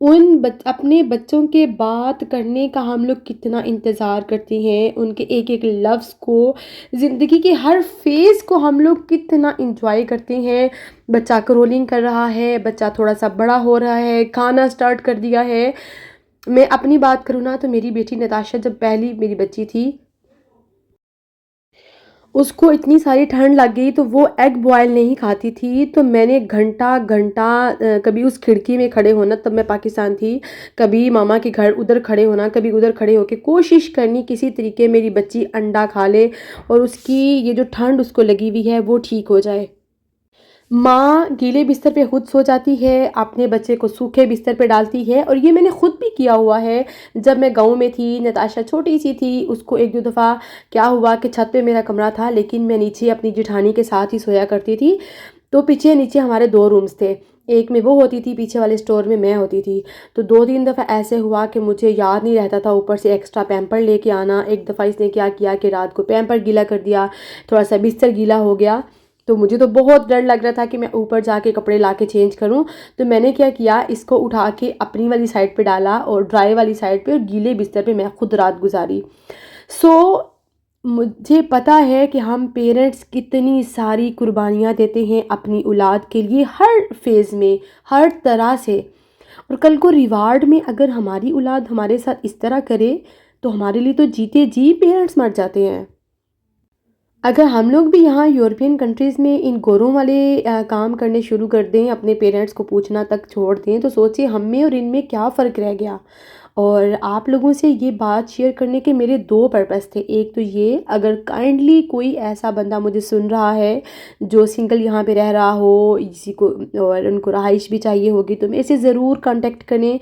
اپنے بچوں کے بات کرنے کا ہم لوگ کتنا انتظار کرتے ہیں، ان کے ایک ایک لفظ کو، زندگی کے ہر فیز کو ہم لوگ کتنا انجوائے کرتے ہیں۔ بچہ کرولنگ کر رہا ہے، بچہ تھوڑا سا بڑا ہو رہا ہے، کھانا سٹارٹ کر دیا ہے۔ میں اپنی بات کروں نا تو میری بیٹی نتاشا جب پہلی میری بچی تھی، اس کو اتنی ساری ٹھنڈ لگ گئی تو وہ ایگ بوائل نہیں کھاتی تھی، تو میں نے گھنٹہ گھنٹہ کبھی اس کھڑکی میں کھڑے ہونا، تب میں پاکستان تھی، کبھی ماما کے گھر ادھر کھڑے ہونا، کبھی ادھر کھڑے ہو کے کوشش کرنی کسی طریقے میری بچی انڈا کھا لے اور اس کی یہ جو ٹھنڈ اس کو لگی ہوئی ہے وہ ٹھیک ہو جائے۔ ماں گیلے بستر پہ خود سو جاتی ہے، اپنے بچے کو سوکھے بستر پہ ڈالتی ہے، اور یہ میں نے خود بھی کیا ہوا ہے۔ جب میں گاؤں میں تھی، نتاشا چھوٹی سی تھی، اس کو ایک دو دفعہ کیا ہوا کہ چھت پہ میرا کمرہ تھا لیکن میں نیچے اپنی جٹھانی کے ساتھ ہی سویا کرتی تھی، تو پیچھے نیچے ہمارے 2 رومز تھے، ایک میں وہ ہوتی تھی، پیچھے والے سٹور میں ہوتی تھی۔ تو 2-3 دفعہ ایسے ہوا کہ مجھے یاد نہیں رہتا تھا اوپر سے ایکسٹرا پیمپر لے کے آنا۔ ایک دفعہ اس نے کیا کیا کہ رات کو پیمپر گیلا کر دیا، تھوڑا سا بستر گیلا ہو گیا، تو مجھے تو بہت ڈر لگ رہا تھا کہ میں اوپر جا کے کپڑے لا کے چینج کروں۔ تو میں نے کیا کیا، اس کو اٹھا کے اپنی والی سائڈ پہ ڈالا اور ڈرائی والی سائڈ پہ، اور گیلے بستر پہ میں خود رات گزاری۔ سو مجھے پتہ ہے کہ ہم پیرنٹس کتنی ساری قربانیاں دیتے ہیں اپنی اولاد کے لیے، ہر فیز میں، ہر طرح سے، اور کل کو ریوارڈ میں اگر ہماری اولاد ہمارے ساتھ اس طرح کرے تو ہمارے لیے تو جیتے جی پیرنٹس مر جاتے ہیں۔ اگر ہم لوگ بھی یہاں یورپین کنٹریز میں ان گوروں والے کام کرنے شروع کر دیں، اپنے پیرنٹس کو پوچھنا تک چھوڑ دیں، تو سوچیں ہم میں اور ان میں کیا فرق رہ گیا۔ اور آپ لوگوں سے یہ بات شیئر کرنے کے میرے 2 پرپس تھے۔ ایک تو یہ، اگر کائنڈلی کوئی ایسا بندہ مجھے سن رہا ہے جو سنگل یہاں پہ رہ رہا ہو، کسی کو اور ان کو رہائش بھی چاہیے ہوگی، تو میرے سے ضرور کانٹیکٹ کریں۔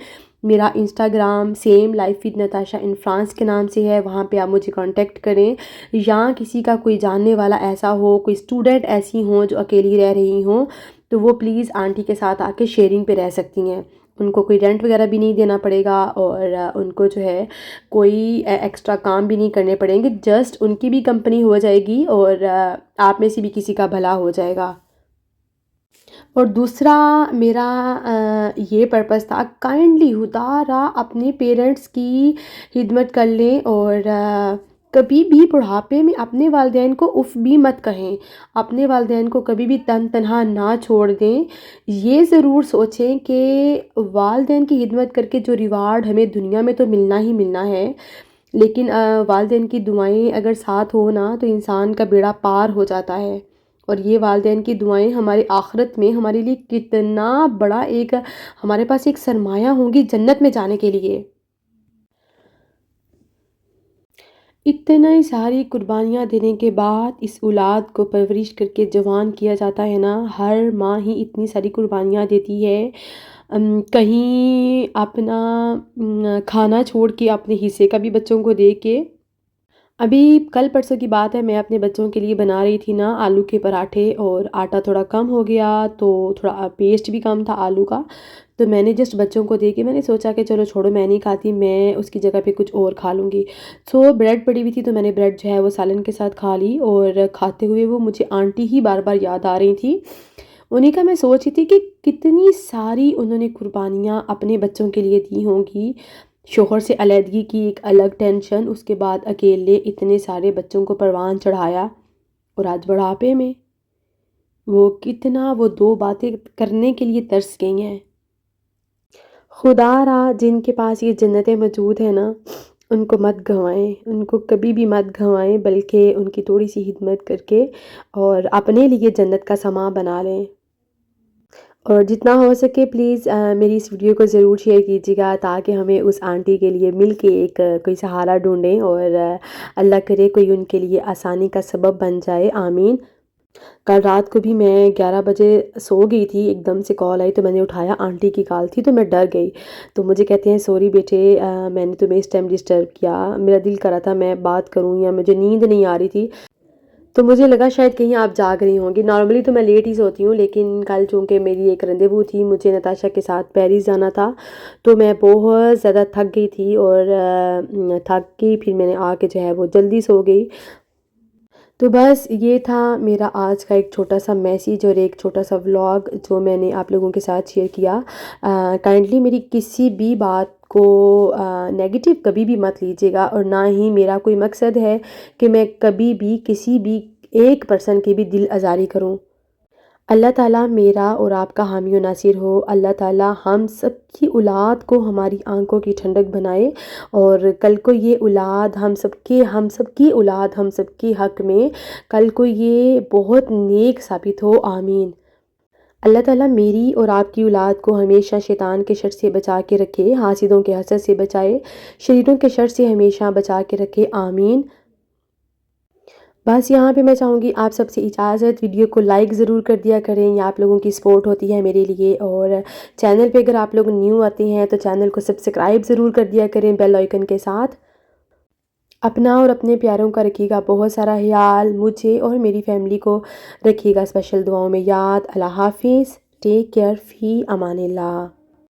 میرا Instagram same life with Natasha in France کے نام سے ہے، وہاں پہ آپ مجھے کانٹیکٹ کریں۔ یا کسی کا کوئی جاننے والا ایسا ہو، کوئی اسٹوڈنٹ ایسی ہوں جو اکیلی رہ رہی ہوں، تو وہ پلیز آنٹی کے ساتھ آ کے شیئرنگ پہ رہ سکتی ہیں۔ ان کو کوئی رینٹ وغیرہ بھی نہیں دینا پڑے گا، اور ان کو جو ہے کوئی ایکسٹرا کام بھی نہیں کرنے پڑیں گے، جسٹ ان کی بھی کمپنی ہو جائے گی اور آپ میں سے بھی کسی کا بھلا ہو جائے گا۔ اور دوسرا میرا یہ پرپس تھا، کائنڈلی خدا اپنے پیرنٹس کی خدمت کر لیں، اور کبھی بھی بڑھاپے میں اپنے والدین کو اف بھی مت کہیں، اپنے والدین کو کبھی بھی تنہا نہ چھوڑ دیں۔ یہ ضرور سوچیں کہ والدین کی خدمت کر کے جو ریوارڈ ہمیں دنیا میں تو ملنا ہی ملنا ہے، لیکن والدین کی دعائیں اگر ساتھ ہو نا تو انسان کا بیڑا پار ہو جاتا ہے۔ اور یہ والدین کی دعائیں ہمارے آخرت میں ہمارے لیے کتنا بڑا ایک، ہمارے پاس ایک سرمایہ ہوں گی جنت میں جانے کے لیے۔ اتنا ہی ساری قربانیاں دینے کے بعد اس اولاد کو پرورش کر کے جوان کیا جاتا ہے نا، ہر ماں ہی اتنی ساری قربانیاں دیتی ہے، کہیں اپنا کھانا چھوڑ کے اپنے حصے کا بھی بچوں کو دے کے۔ ابھی کل پرسوں کی بات ہے، میں اپنے بچوں کے لیے بنا رہی تھی نا آلو کے پراٹھے، اور آٹا تھوڑا کم ہو گیا تو تھوڑا پیسٹ بھی کم تھا آلو کا، تو میں نے جسٹ بچوں کو دے کے میں نے سوچا کہ چلو چھوڑو، میں نہیں کھاتی، میں اس کی جگہ پہ کچھ اور کھا لوں گی۔ سو بریڈ پڑی ہوئی تھی تو میں نے بریڈ جو ہے وہ سالن کے ساتھ کھا لی، اور کھاتے ہوئے وہ مجھے آنٹی ہی بار بار یاد آ رہی تھی۔ انہیں کا میں سوچ رہی تھی کہ کتنی ساری انہوں نے قربانیاں اپنے بچوں کے لیے دی ہوں گی، شوہر سے علیحدگی کی ایک الگ ٹینشن، اس کے بعد اکیلے اتنے سارے بچوں کو پروان چڑھایا، اور آج بڑھاپے میں وہ کتنا، وہ 2 باتیں کرنے کے لیے ترس گئی ہیں۔ خدا جن کے پاس یہ جنتیں موجود ہیں نا، ان کو مت گنوائیں، ان کو کبھی بھی مت گنوائیں، بلکہ ان کی تھوڑی سی خدمت کر کے اور اپنے لیے جنت کا سامان بنا لیں۔ اور جتنا ہو سکے پلیز میری اس ویڈیو کو ضرور شیئر کیجیے گا، تاکہ ہمیں اس آنٹی کے لیے مل کے ایک کوئی سہارا ڈھونڈیں، اور اللہ کرے کوئی ان کے لیے آسانی کا سبب بن جائے، آمین۔ کل رات کو بھی میں 11 بجے سو گئی تھی، ایک دم سے کال آئی تو میں نے اٹھایا، آنٹی کی کال تھی، تو میں ڈر گئی، تو مجھے کہتے ہیں سوری بیٹے، میں نے تمہیں اس ٹائم ڈسٹرب کیا، میرا دل کر رہا تھا میں بات کروں، یا مجھے نیند نہیں آ رہی تھی، تو مجھے لگا شاید کہیں آپ جاگ رہی ہوں گی۔ نارملی تو میں لیٹ ہی سوتی ہوں، لیکن کل چونکہ میری ایک رندیوو تھی، مجھے نتاشا کے ساتھ پیرس جانا تھا، تو میں بہت زیادہ تھک گئی تھی، اور تھک کے پھر میں نے آ کے جو ہے وہ جلدی سو گئی۔ تو بس یہ تھا میرا آج کا ایک چھوٹا سا میسیج اور ایک چھوٹا سا ولاگ جو میں نے آپ لوگوں کے ساتھ شیئر کیا. کائنڈلی میری کسی بھی بات کو نیگیٹو کبھی بھی مت لیجیے گا، اور نہ ہی میرا کوئی مقصد ہے کہ میں کبھی بھی کسی بھی ایک پرسن کی بھی دل آزاری کروں. اللہ تعالیٰ میرا اور آپ کا حامی و ناصر ہو. اللہ تعالیٰ ہم سب کی اولاد کو ہماری آنکھوں کی ٹھنڈک بنائے، اور کل کو یہ اولاد ہم سب کی اولاد ہم سب کے حق میں کل کو یہ بہت نیک ثابت ہو. آمین. اللہ تعالیٰ میری اور آپ کی اولاد کو ہمیشہ شیطان کے شر سے بچا کے رکھے، حاسدوں کے حسد سے بچائے، شریروں کے شر سے ہمیشہ بچا کے رکھے. آمین. بس یہاں پہ میں چاہوں گی آپ سب سے اجازت. ویڈیو کو لائک ضرور کر دیا کریں، یہ آپ لوگوں کی سپورٹ ہوتی ہے میرے لیے. اور چینل پہ اگر آپ لوگ نیو آتے ہیں تو چینل کو سبسکرائب ضرور کر دیا کریں بیل آئیکن کے ساتھ. اپنا اور اپنے پیاروں کا رکھیے گا بہت سارا خیال. مجھے اور میری فیملی کو رکھیے گا اسپیشل دعاؤں میں یاد. اللہ حافظ. Take care. فی امان اللہ.